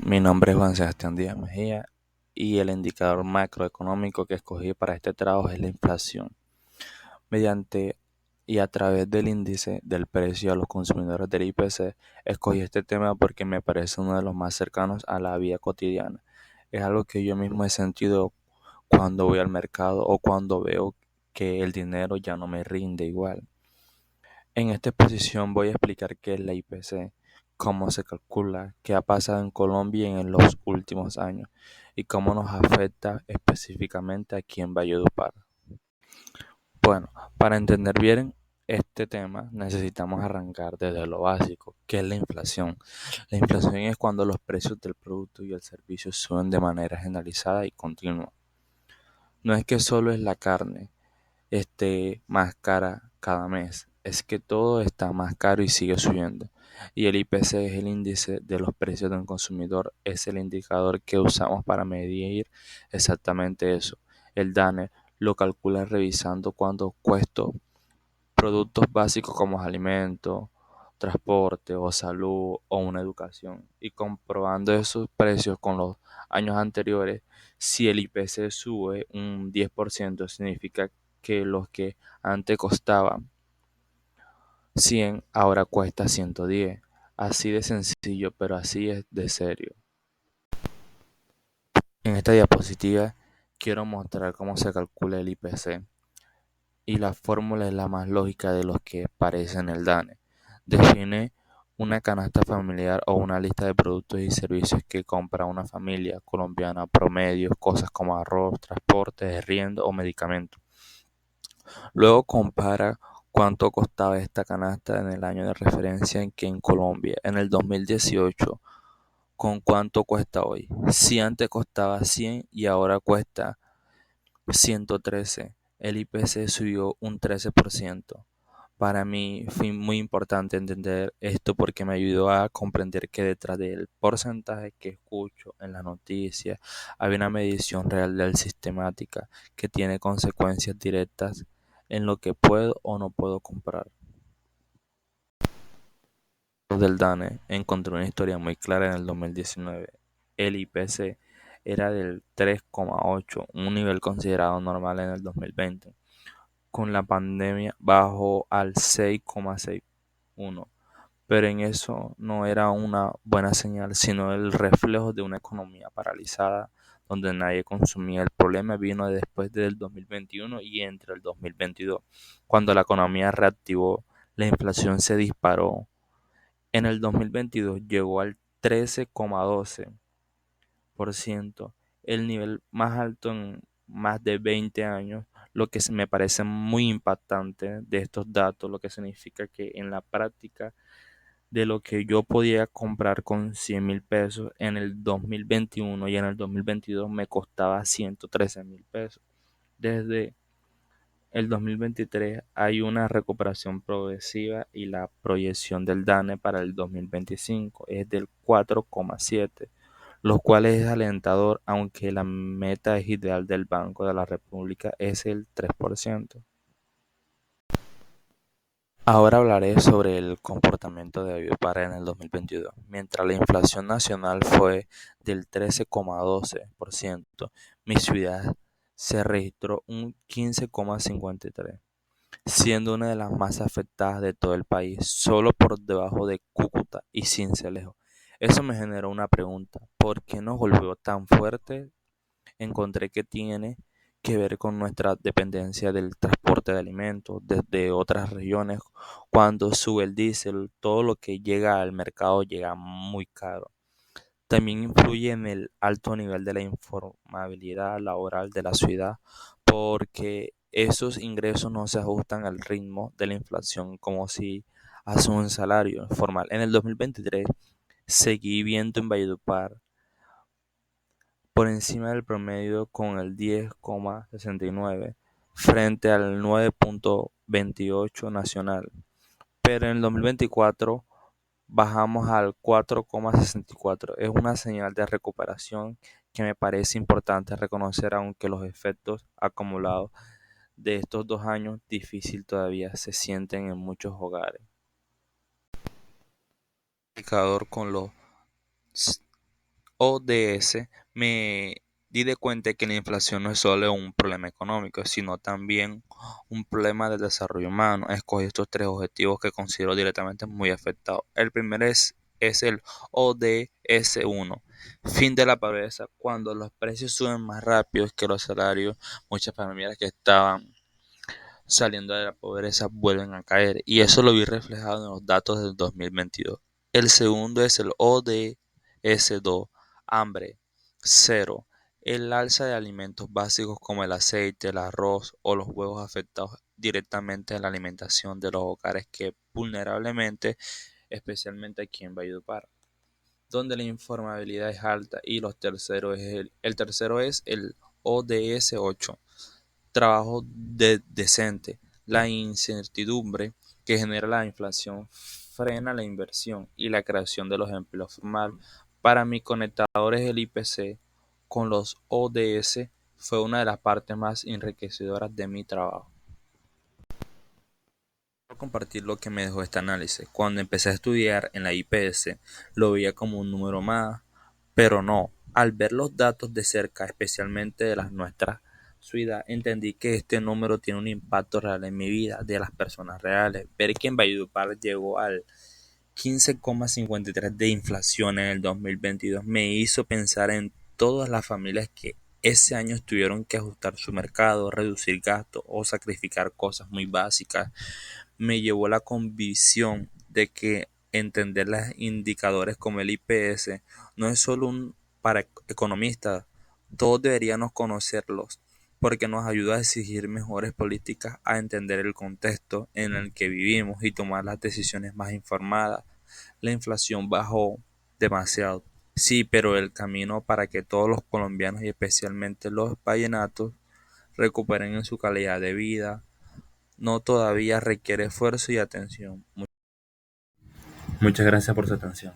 Mi nombre es Juan Sebastián Díaz Mejía y el indicador macroeconómico que escogí para este trabajo es la inflación. Mediante y a través del índice del precio a los consumidores del IPC, escogí este tema porque me parece uno de los más cercanos a la vida cotidiana. Es algo que yo mismo he sentido cuando voy al mercado o cuando veo que el dinero ya no me rinde igual. En esta exposición voy a explicar qué es la IPC, cómo se calcula, qué ha pasado en Colombia en los últimos años y cómo nos afecta específicamente aquí en Valledupar. Bueno, para entender bien este tema necesitamos arrancar desde lo básico, que es la inflación. La inflación es cuando los precios del producto y el servicio suben de manera generalizada y continua. No es que solo es la carne, esté más cara cada mes. Es que todo está más caro y sigue subiendo. Y el IPC es el índice de los precios de un consumidor, es el indicador que usamos para medir exactamente eso. El DANE lo calcula revisando cuánto cuesta productos básicos como alimentos, transporte o salud o una educación y comprobando esos precios con los años anteriores. Si el IPC sube un 10% significa que los que antes costaban 100 ahora cuesta 110. Así de sencillo, pero así es de serio. En esta diapositiva quiero mostrar cómo se calcula el IPC. Y la fórmula es la más lógica de los que parecen el DANE. Define una canasta familiar o una lista de productos y servicios que compra una familia colombiana promedio, cosas como arroz, transporte, arriendo o medicamentos. Luego compara cuánto costaba esta canasta en el año de referencia en que en Colombia, en el 2018, con cuánto cuesta hoy. Si antes costaba 100 y ahora cuesta 113, el IPC subió un 13%. Para mí fue muy importante entender esto porque me ayudó a comprender que detrás del porcentaje que escucho en las noticias había una medición real del sistemática que tiene consecuencias directas en lo que puedo o no puedo comprar. Del DANE encontré una historia muy clara en el 2019. El IPC era del 3,8, un nivel considerado normal en el 2020. Con la pandemia bajó al 6,61, pero en eso no era una buena señal, sino el reflejo de una economía paralizada donde nadie consumía. El problema vino después del 2021 y entre el 2022, cuando la economía reactivó, la inflación se disparó. En el 2022 llegó al 13,12%, el nivel más alto en más de 20 años, lo que me parece muy impactante de estos datos, lo que significa que en la práctica de lo que yo podía comprar con 100.000 pesos en el 2021 y en el 2022 me costaba 113.000 pesos. Desde el 2023 hay una recuperación progresiva y la proyección del DANE para el 2025 es del 4,7, lo cual es alentador, aunque la meta ideal del Banco de la República es el 3%. Ahora hablaré sobre el comportamiento de Valledupar en el 2022. Mientras la inflación nacional fue del 13,12%, mi ciudad se registró un 15,53%, siendo una de las más afectadas de todo el país, solo por debajo de Cúcuta y Sincelejo. Eso me generó una pregunta: ¿por qué nos golpeó tan fuerte? Encontré que tiene que ver con nuestra dependencia del transporte de alimentos desde otras regiones. Cuando sube el diésel, todo lo que llega al mercado llega muy caro. También influye en el alto nivel de la informabilidad laboral de la ciudad, porque esos ingresos no se ajustan al ritmo de la inflación como si hace un salario formal. En el 2023 seguí viendo en Valledupar por encima del promedio con el 10,69 frente al 9,28 nacional, pero en el 2024 bajamos al 4,64. Es una señal de recuperación que me parece importante reconocer, aunque los efectos acumulados de estos 2 años difícil todavía se sienten en muchos hogares. Indicador con los ODS, me di de cuenta que la inflación no es solo un problema económico, sino también un problema de desarrollo humano. Escogí estos tres objetivos que considero directamente muy afectados. El primero es el ODS 1, fin de la pobreza. Cuando los precios suben más rápido que los salarios, muchas familias que estaban saliendo de la pobreza vuelven a caer, y eso lo vi reflejado en los datos del 2022. El segundo es el ODS 2, hambre cero. El alza de alimentos básicos como el aceite, el arroz o los huevos afectados directamente en la alimentación de los hogares que vulnerablemente, especialmente aquí en Valledupar, donde la informabilidad es alta. Y los terceros es el tercero es el ODS 8, trabajo decente. La incertidumbre que genera la inflación frena la inversión y la creación de los empleos formales. Para mis conectadores, el IPC con los ODS fue una de las partes más enriquecedoras de mi trabajo. Quiero compartir lo que me dejó este análisis. Cuando empecé a estudiar en la IPS, lo veía como un número más, pero no. Al ver los datos de cerca, especialmente de las nuestras ciudad, entendí que este número tiene un impacto real en mi vida, de las personas reales. Ver que en Valledupar llegó al 15,53 de inflación en el 2022 me hizo pensar en todas las familias que ese año tuvieron que ajustar su mercado, reducir gastos o sacrificar cosas muy básicas. Me llevó la convicción de que entender los indicadores como el IPS no es solo un para economistas, todos deberíamos conocerlos porque nos ayuda a exigir mejores políticas, a entender el contexto en el que vivimos y tomar las decisiones más informadas. La inflación bajó demasiado, sí, pero el camino para que todos los colombianos y especialmente los vallenatos recuperen en su calidad de vida no todavía requiere esfuerzo y atención. Muchas gracias por su atención.